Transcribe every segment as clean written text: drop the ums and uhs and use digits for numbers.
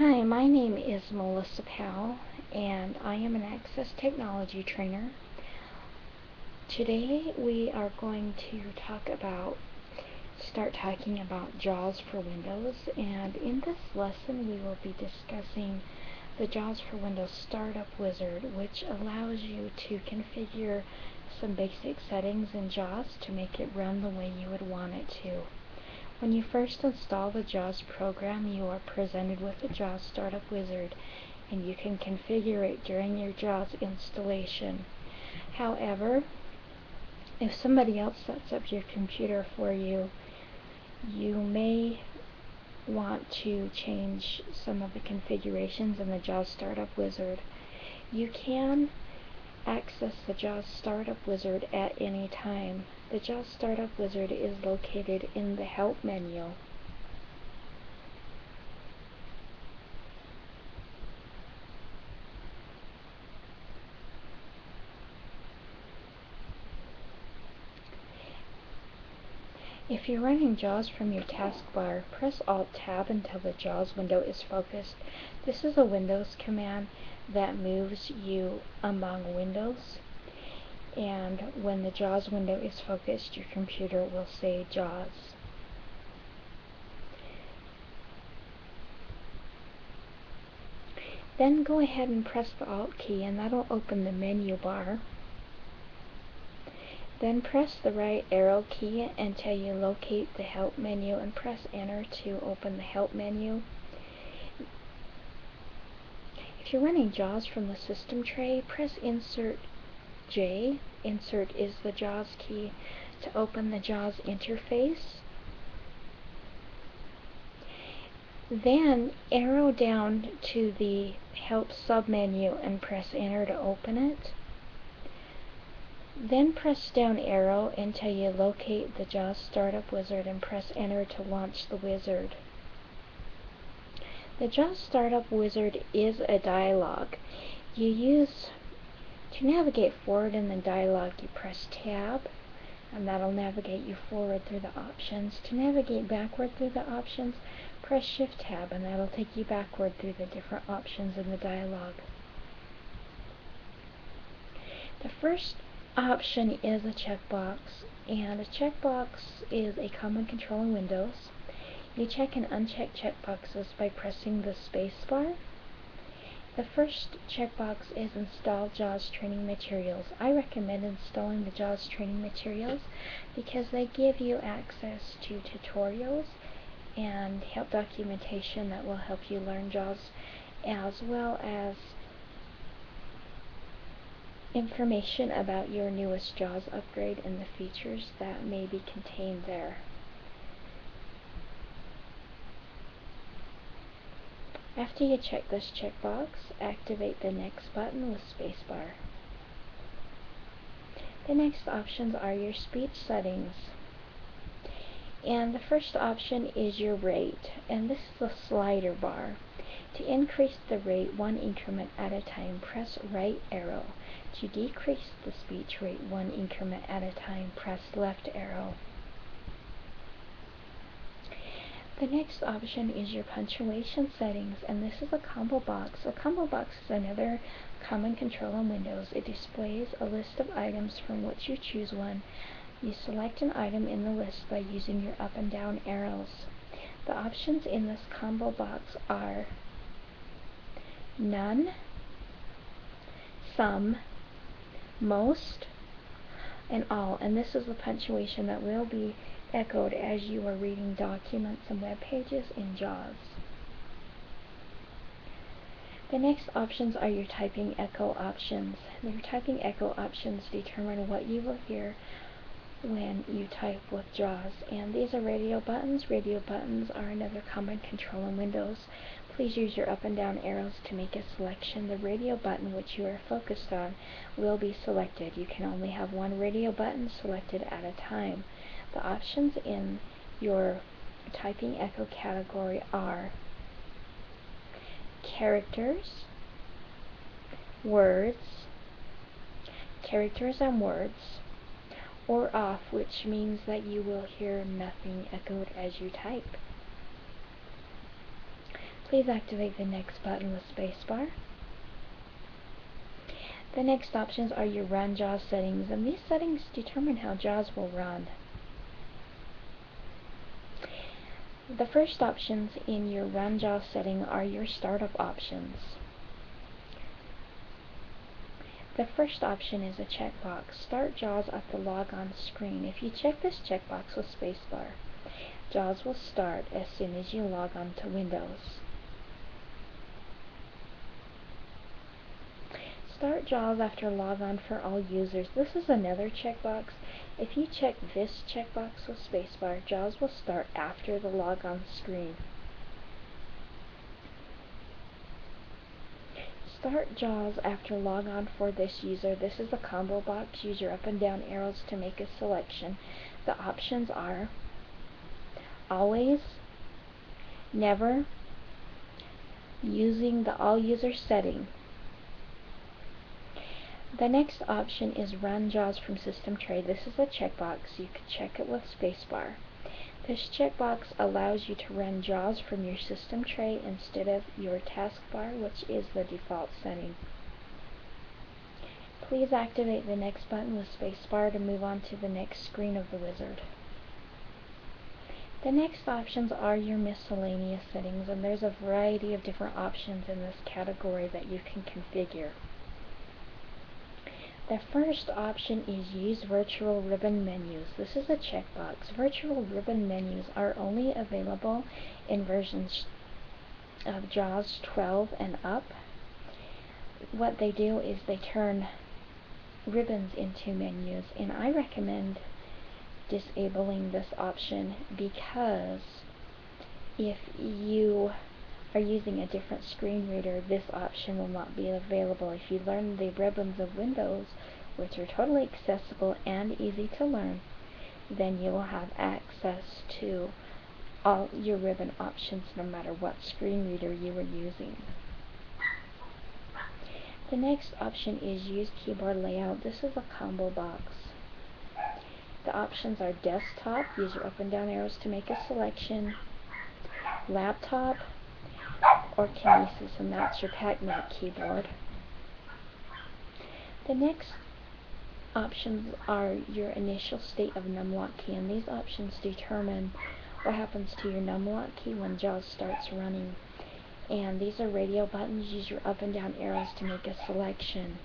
Hi, my name is Melissa Powell, and I am an Access Technology trainer. Today we are going to start talking about JAWS for Windows, and in this lesson we will be discussing the JAWS for Windows Startup Wizard, which allows you to configure some basic settings in JAWS to make it run the way you would want it to. When you first install the JAWS program, you are presented with the JAWS Startup Wizard, and you can configure it during your JAWS installation. However, if somebody else sets up your computer for you, you may want to change some of the configurations in the JAWS Startup Wizard. You can access the JAWS Startup Wizard at any time. The JAWS Startup Wizard is located in the Help menu. If you're running JAWS from your taskbar, press Alt-Tab until the JAWS window is focused. This is a Windows command that moves you among windows, and when the JAWS window is focused, your computer will say JAWS. Then go ahead and press the Alt key, and that'll open the menu bar. Then press the right arrow key until you locate the Help menu and press Enter to open the Help menu. If you're running JAWS from the system tray, press Insert J. Insert is the JAWS key to open the JAWS interface. Then arrow down to the Help submenu and press Enter to open it. Then press down arrow until you locate the JAWS Startup Wizard and press Enter to launch the wizard. The JAWS Startup Wizard is a dialog. To navigate forward in the dialog, you press Tab, and that'll navigate you forward through the options. To navigate backward through the options, press Shift-Tab, and that'll take you backward through the different options in the dialog. The first option is a checkbox, and a checkbox is a common control in Windows. You check and uncheck checkboxes by pressing the space bar. The first checkbox is Install JAWS Training Materials. I recommend installing the JAWS Training Materials because they give you access to tutorials and help documentation that will help you learn JAWS, as well as information about your newest JAWS upgrade and the features that may be contained there. After you check this checkbox, activate the Next button with spacebar. The next options are your speech settings. And the first option is your rate, and this is a slider bar. To increase the rate one increment at a time, press right arrow. To decrease the speech rate one increment at a time, press left arrow. The next option is your punctuation settings, and this is a combo box. A combo box is another common control in Windows. It displays a list of items from which you choose one. You select an item in the list by using your up and down arrows. The options in this combo box are none, some, most, and all, and this is the punctuation that will be echoed as you are reading documents and web pages in JAWS. The next options are your typing echo options. Your typing echo options determine what you will hear when you type with JAWS, and these are radio buttons. Radio buttons are another common control in Windows. Please use your up and down arrows to make a selection. The radio button which you are focused on will be selected. You can only have one radio button selected at a time. The options in your typing echo category are characters, words, characters and words, or off, which means that you will hear nothing echoed as you type. Please activate the next button with spacebar. The next options are your Run JAWS settings, and these settings determine how JAWS will run. The first options in your Run JAWS setting are your startup options. The first option is a checkbox, Start JAWS at the logon screen. If you check this checkbox with spacebar, JAWS will start as soon as you log on to Windows. Start JAWS after logon for all users. This is another checkbox. If you check this checkbox with spacebar, JAWS will start after the logon screen. Start JAWS after logon for this user. This is a combo box. Use your up and down arrows to make a selection. The options are always, never, using the all user setting. The next option is Run JAWS from System Tray. This is a checkbox. You can check it with spacebar. This checkbox allows you to run JAWS from your system tray instead of your taskbar, which is the default setting. Please activate the next button with spacebar to move on to the next screen of the Wizzard. The next options are your miscellaneous settings, and there's a variety of different options in this category that you can configure. The first option is Use Virtual Ribbon Menus. This is a checkbox. Virtual ribbon menus are only available in versions of JAWS 12 and up. What they do is they turn ribbons into menus, and I recommend disabling this option because if you are using a different screen reader, this option will not be available. If you learn the ribbons of Windows, which are totally accessible and easy to learn, then you will have access to all your ribbon options no matter what screen reader you are using. The next option is Use Keyboard Layout. This is a combo box. The options are desktop, use your up and down arrows to make a selection, laptop, or Kinesis, and that's your Pac-Man keyboard. The next options are your initial state of numlock key, and these options determine what happens to your numlock key when JAWS starts running. And these are radio buttons. Use your up and down arrows to make a selection.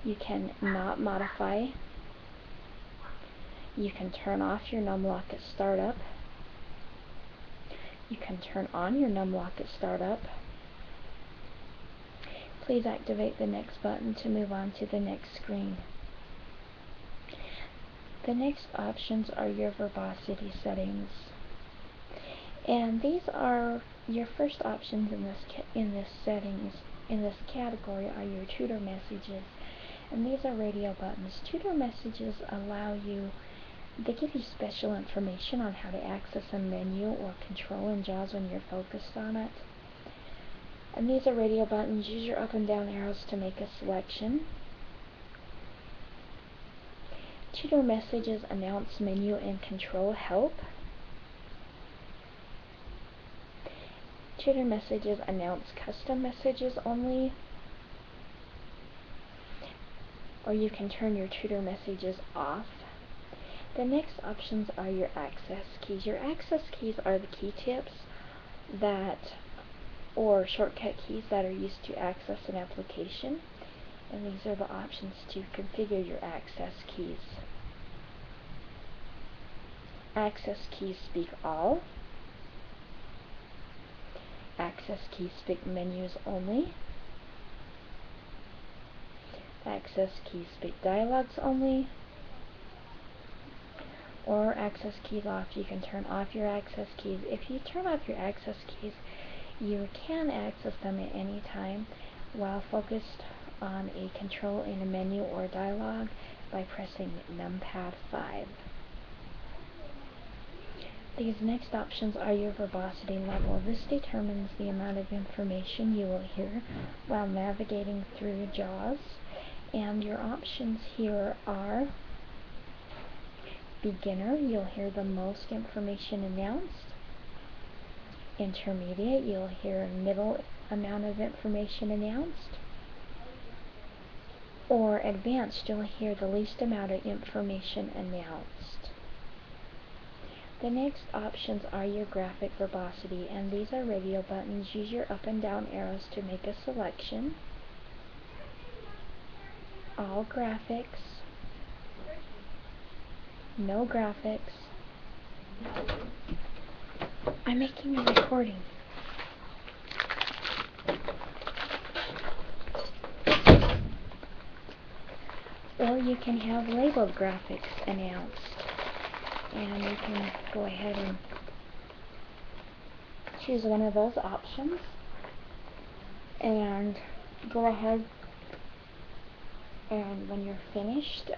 You can not modify. You can turn off your numlock at startup. You can turn on your numlock at startup. Please activate the next button to move on to the next screen. The next options are your verbosity settings. And these are your first options in this category are your tutor messages. And these are radio buttons. Tutor messages allow you, they give you special information on how to access a menu or control in JAWS when you're focused on it. And these are radio buttons. Use your up and down arrows to make a selection. Tutor messages announce menu and control help. Tutor messages announce custom messages only. Or you can turn your tutor messages off. The next options are your access keys. Your access keys are the key tips or shortcut keys that are used to access an application. And these are the options to configure your access keys. Access keys speak all. Access keys speak menus only. Access keys speak dialogues only. Or access keys off. You can turn off your access keys. If you turn off your access keys, you can access them at any time while focused on a control in a menu or dialogue by pressing numpad 5. These next options are your verbosity level. This determines the amount of information you will hear while navigating through JAWS. And your options here are beginner, you'll hear the most information announced. Intermediate, you'll hear middle amount of information announced. Or advanced, you'll hear the least amount of information announced. The next options are your graphic verbosity, and these are radio buttons. Use your up and down arrows to make a selection. All graphics, no graphics. I'm making a recording. Or you can have labeled graphics announced. And you can go ahead and choose one of those options. And go ahead and when you're finished,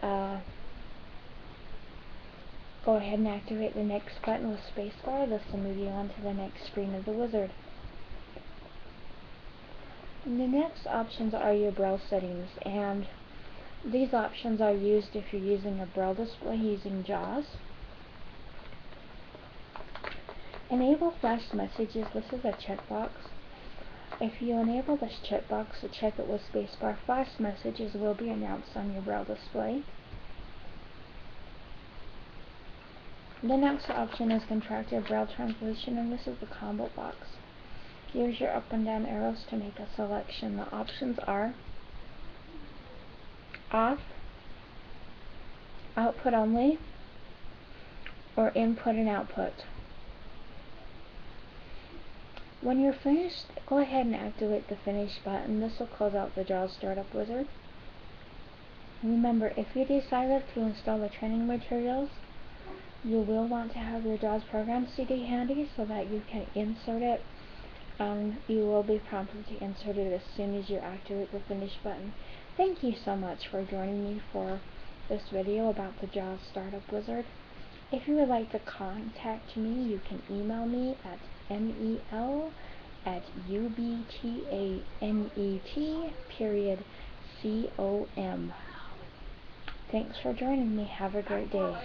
go ahead and activate the next button with spacebar. This will move you on to the next screen of the Wizzard. And the next options are your braille settings, and these options are used if you're using a braille display using JAWS. Enable flash messages. This is a checkbox. If you enable this checkbox to check it with spacebar, flash messages will be announced on your braille display. The next option is contracted braille translation, and this is the combo box. Use your up and down arrows to make a selection. The options are off, output only, or input and output. When you're finished, go ahead and activate the finish button. This will close out the JAWS Startup Wizzard. Remember, if you decided to install the training materials, you will want to have your JAWS program CD handy so that you can insert it. You will be prompted to insert it as soon as you activate the finish button. Thank you so much for joining me for this video about the JAWS Startup Wizzard. If you would like to contact me, you can email me at mel@ubtanet.com. Thanks for joining me. Have a great day.